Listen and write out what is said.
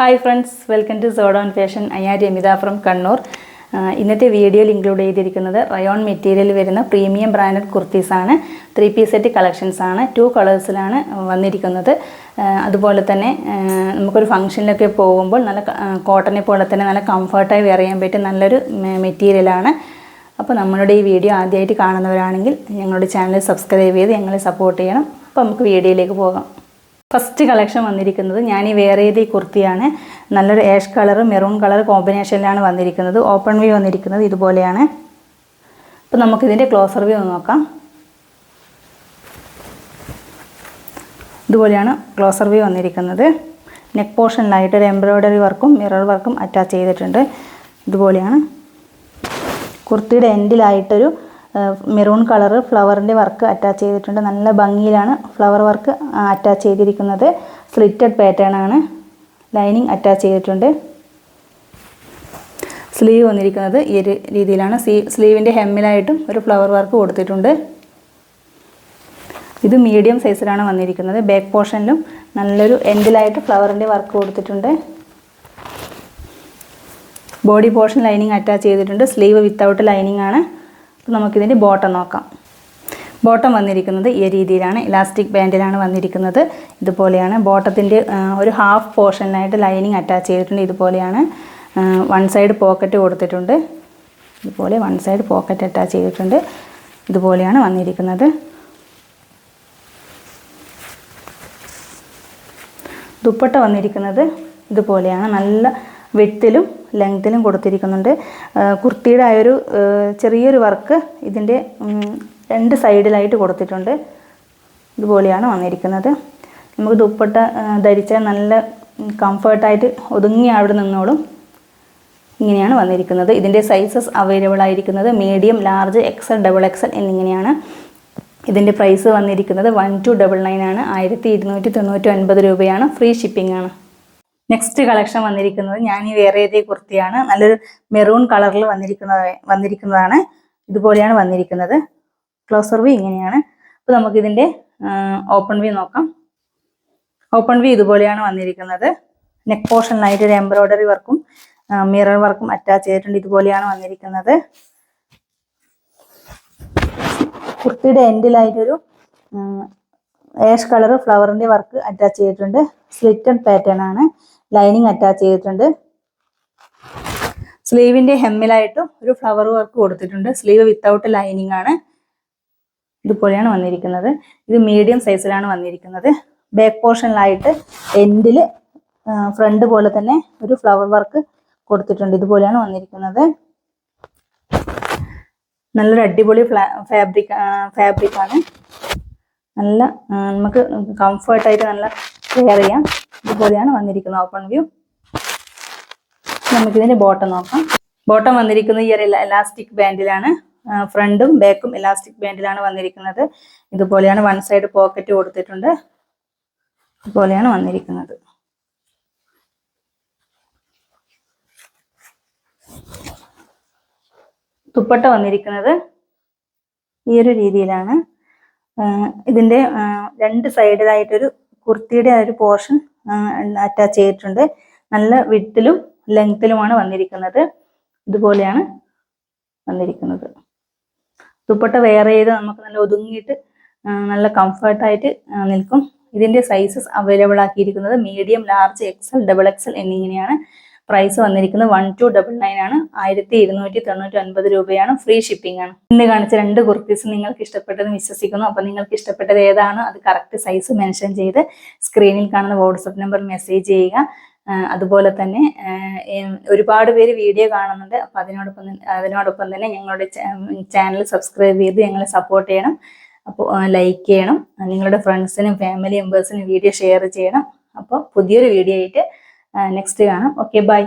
Hi friends, welcome to Zodon Fashion. I am Remida from Kannur. ഇന്നത്തെ വീഡിയോയിൽ include ചെയ്തിരിക്കുന്നത് rayon material വരുന്ന premium branded kurtis ആണ്. 3 piece set collections ആണ്. 2 കളേഴ്സിലാണ് വന്നിരിക്കുന്നത്. അതുപോലെ തന്നെ നമുക്കൊരു ഫംഗ്ഷനിലൊക്കെ പോകുമ്പോൾ നല്ല കോട്ടനെ പോലെ തന്നെ നല്ല കംഫർട്ടായി വെയർ ചെയ്യാൻ പറ്റിയ നല്ലൊരു മെറ്റീരിയൽ ആണ്. അപ്പോൾ നമ്മളുടെ ഈ വീഡിയോ ആദ്യമായിട്ട് കാണുന്നവരാണെങ്കിൽ ഞങ്ങളുടെ ചാനൽ സബ്സ്ക്രൈബ് ചെയ്ത് ഞങ്ങളെ സപ്പോർട്ട് ചെയ്യണം. അപ്പോൾ നമുക്ക് വീഡിയോയിലേക്ക് പോകാം. ഫസ്റ്റ് കളക്ഷൻ വന്നിരിക്കുന്നത് ഞാൻ ഈ വെയർ ചെയ്ത ഈ കുർത്തിയാണ്. നല്ലൊരു ആഷ് കളർ മെറൂൺ കളർ കോമ്പിനേഷനിലാണ് വന്നിരിക്കുന്നത്. ഓപ്പൺ വ്യൂ വന്നിരിക്കുന്നത് ഇതുപോലെയാണ്. അപ്പോൾ നമുക്കിതിൻ്റെ ക്ലോസർ വ്യൂ ഒന്ന് നോക്കാം. ഇതുപോലെയാണ് ക്ലോസർ വ്യൂ വന്നിരിക്കുന്നത്. നെക്ക് പോർഷനിലായിട്ട് ഒരു എംബ്രോയ്ഡറി വർക്കും മിറർ വർക്കും അറ്റാച്ച് ചെയ്തിട്ടുണ്ട്. ഇതുപോലെയാണ്. കുർത്തിയുടെ എൻഡിലായിട്ടൊരു മെറൂൺ കളർ ഫ്ലവറിൻ്റെ വർക്ക് അറ്റാച്ച് ചെയ്തിട്ടുണ്ട്. നല്ല ഭംഗിയിലാണ് ഫ്ലവർ വർക്ക് അറ്റാച്ച് ചെയ്തിരിക്കുന്നത്. സ്ലിറ്റഡ് പാറ്റേൺ ആണ്. ലൈനിങ് അറ്റാച്ച് ചെയ്തിട്ടുണ്ട്. സ്ലീവ് വന്നിരിക്കുന്നത് ഈ ഒരു രീതിയിലാണ്. സ്ലീവിൻ്റെ ഹെമ്മിലായിട്ടും ഒരു ഫ്ലവർ വർക്ക് കൊടുത്തിട്ടുണ്ട്. ഇത് മീഡിയം സൈസിലാണ് വന്നിരിക്കുന്നത്. ബാക്ക് പോർഷനിലും നല്ലൊരു എൻഡിലായിട്ട് ഫ്ലവറിൻ്റെ വർക്ക് കൊടുത്തിട്ടുണ്ട്. ബോഡി പോർഷൻ ലൈനിങ് അറ്റാച്ച് ചെയ്തിട്ടുണ്ട്. സ്ലീവ് വിത്തൗട്ട് ലൈനിങ് ആണ്. നമുക്കിതിൻ്റെ ബോട്ടം നോക്കാം. ബോട്ടം വന്നിരിക്കുന്നത് ഈ രീതിയിലാണ്. ഇലാസ്റ്റിക് ബാൻഡിലാണ് വന്നിരിക്കുന്നത്. ഇതുപോലെയാണ്. ബോട്ടത്തിൻ്റെ ഒരു ഹാഫ് പോർഷനിലായിട്ട് ലൈനിങ് അറ്റാച്ച് ചെയ്തിട്ടുണ്ട്. ഇതുപോലെയാണ്. വൺ സൈഡ് പോക്കറ്റ് കൊടുത്തിട്ടുണ്ട്. ഇതുപോലെ വൺ സൈഡ് പോക്കറ്റ് അറ്റാച്ച് ചെയ്തിട്ടുണ്ട്. ഇതുപോലെയാണ് വന്നിരിക്കുന്നത്. ദുപ്പട്ട വന്നിരിക്കുന്നത് ഇതുപോലെയാണ്. നല്ല വിഡ്ത്തിലും ലെങ്ത്തിലും കൊടുത്തിരിക്കുന്നുണ്ട്. കുർത്തിയുടെ ആ ഒരു ചെറിയൊരു വർക്ക് ഇതിൻ്റെ രണ്ട് സൈഡിലായിട്ട് കൊടുത്തിട്ടുണ്ട്. ഇതുപോലെയാണ് വന്നിരിക്കുന്നത്. നമുക്ക് ദുപ്പട്ട ധരിച്ചാൽ നല്ല കംഫർട്ടായിട്ട് ഒതുങ്ങി അവിടെ നിന്നോളും. ഇങ്ങനെയാണ് വന്നിരിക്കുന്നത്. ഇതിൻ്റെ സൈസസ് അവൈലബിൾ ആയിരിക്കുന്നത് medium, large, XL, double XL എന്നിങ്ങനെയാണ്. ഇതിൻ്റെ പ്രൈസ് വന്നിരിക്കുന്നത് 1299 ആണ്. 1299 രൂപയാണ്. ഫ്രീ ഷിപ്പിംഗ് ആണ്. നെക്സ്റ്റ് കളക്ഷൻ വന്നിരിക്കുന്നത് ഞാൻ ഈ വെയർ ചെയ്ത കുർത്തിയാണ്. നല്ലൊരു മെറൂൺ കളറിൽ വന്നിരിക്കുന്നതാണ്. ഇതുപോലെയാണ് വന്നിരിക്കുന്നത്. ക്ലോസർ വ്യൂ ഇങ്ങനെയാണ്. അപ്പോൾ നമുക്കിതിൻ്റെ ഓപ്പൺ വ്യൂ നോക്കാം. ഓപ്പൺ വ്യൂ ഇതുപോലെയാണ് വന്നിരിക്കുന്നത്. നെക്ക് പോർഷനിലായിട്ട് ഒരു എംബ്രോയ്ഡറി വർക്കും മിറർ വർക്കും അറ്റാച്ച് ചെയ്തിട്ടുണ്ട്. ഇതുപോലെയാണ് വന്നിരിക്കുന്നത്. കുർത്തിയുടെ എൻഡിലായിട്ടൊരു ആഷ് കളർ ഫ്ലവറിൻ്റെ വർക്ക് അറ്റാച്ച് ചെയ്തിട്ടുണ്ട്. സ്ലിറ്റഡ് പാറ്റേൺ ആണ്. ലൈനിങ് അറ്റാച്ച് ചെയ്തിട്ടുണ്ട്. സ്ലീവിൻ്റെ ഹെമ്മിലായിട്ടും ഒരു ഫ്ലവർ വർക്ക് കൊടുത്തിട്ടുണ്ട്. സ്ലീവ് വിത്തൗട്ട് ലൈനിങ് ആണ്. ഇതുപോലെയാണ് വന്നിരിക്കുന്നത്. ഇത് മീഡിയം സൈസിലാണ് വന്നിരിക്കുന്നത്. ബാക്ക് പോർഷനിലായിട്ട് എൻഡിൽ ഫ്രണ്ട് പോലെ തന്നെ ഒരു ഫ്ലവർ വർക്ക് കൊടുത്തിട്ടുണ്ട്. ഇതുപോലെയാണ് വന്നിരിക്കുന്നത്. നല്ലൊരു അടിപൊളി ഫാബ്രിക് ആണ്. നല്ല നമുക്ക് കംഫർട്ടായിട്ട് നല്ല വെയർ ചെയ്യാം. ഇതുപോലെയാണ് വന്നിരിക്കുന്നത് ഓപ്പൺ വ്യൂ. നമുക്കിതിൻ്റെ ബോട്ടം നോക്കാം. ബോട്ടം വന്നിരിക്കുന്നത് ഈ ഒരു എലാസ്റ്റിക് ബാൻഡിലാണ്. ഫ്രണ്ടും ബാക്കും എലാസ്റ്റിക് ബാൻഡിലാണ് വന്നിരിക്കുന്നത്. ഇതുപോലെയാണ്. വൺ സൈഡ് പോക്കറ്റ് കൊടുത്തിട്ടുണ്ട്. ഇതുപോലെയാണ് വന്നിരിക്കുന്നത്. ദുപ്പട്ട വന്നിരിക്കുന്നത് ഈ ഒരു രീതിയിലാണ്. ഇതിൻ്റെ രണ്ട് സൈഡിലായിട്ടൊരു കുർത്തിയുടെ ഒരു പോർഷൻ അറ്റാച്ച് ചെയ്തിട്ടുണ്ട്. നല്ല വിഡ്ത്തിലും ലെങ്ത്തിലുമാണ് വന്നിരിക്കുന്നത്. ഇതുപോലെയാണ് വന്നിരിക്കുന്നത്. ദുപ്പട്ട വെയർ ചെയ്ത് നമുക്ക് നല്ല ഒതുങ്ങിയിട്ട് നല്ല കംഫർട്ടായിട്ട് നിൽക്കും. ഇതിൻ്റെ സൈസസ് അവൈലബിൾ ആക്കിയിരിക്കുന്നത് medium, large, XL, double XL എന്നിങ്ങനെയാണ്. പ്രൈസ് വന്നിരിക്കുന്നത് 1299 ആണ്. 1299 രൂപയാണ്. ഫ്രീ ഷിപ്പിംഗ് ആണ്. ഇന്ന് കാണിച്ച 2 കുർത്തീസ് നിങ്ങൾക്ക് ഇഷ്ടപ്പെട്ടെന്ന് വിശ്വസിക്കുന്നു. അപ്പോൾ നിങ്ങൾക്ക് ഇഷ്ടപ്പെട്ടത് ഏതാണ് അത് കറക്റ്റ് സൈസ് മെൻഷൻ ചെയ്ത് സ്ക്രീനിൽ കാണുന്ന വാട്സപ്പ് നമ്പർ മെസ്സേജ് ചെയ്യുക. അതുപോലെ തന്നെ ഒരുപാട് പേര് വീഡിയോ കാണുന്നുണ്ട്. അപ്പോൾ അതിനോടൊപ്പം തന്നെ ഞങ്ങളുടെ ചാനൽ സബ്സ്ക്രൈബ് ചെയ്ത് ഞങ്ങളെ സപ്പോർട്ട് ചെയ്യണം. അപ്പോൾ ലൈക്ക് ചെയ്യണം. നിങ്ങളുടെ ഫ്രണ്ട്സിനും ഫാമിലി മെമ്പേഴ്സിനും വീഡിയോ ഷെയർ ചെയ്യണം. അപ്പോൾ പുതിയൊരു വീഡിയോ ആയിട്ട് നെക്സ്റ്റ് കാണാം. Okay, by.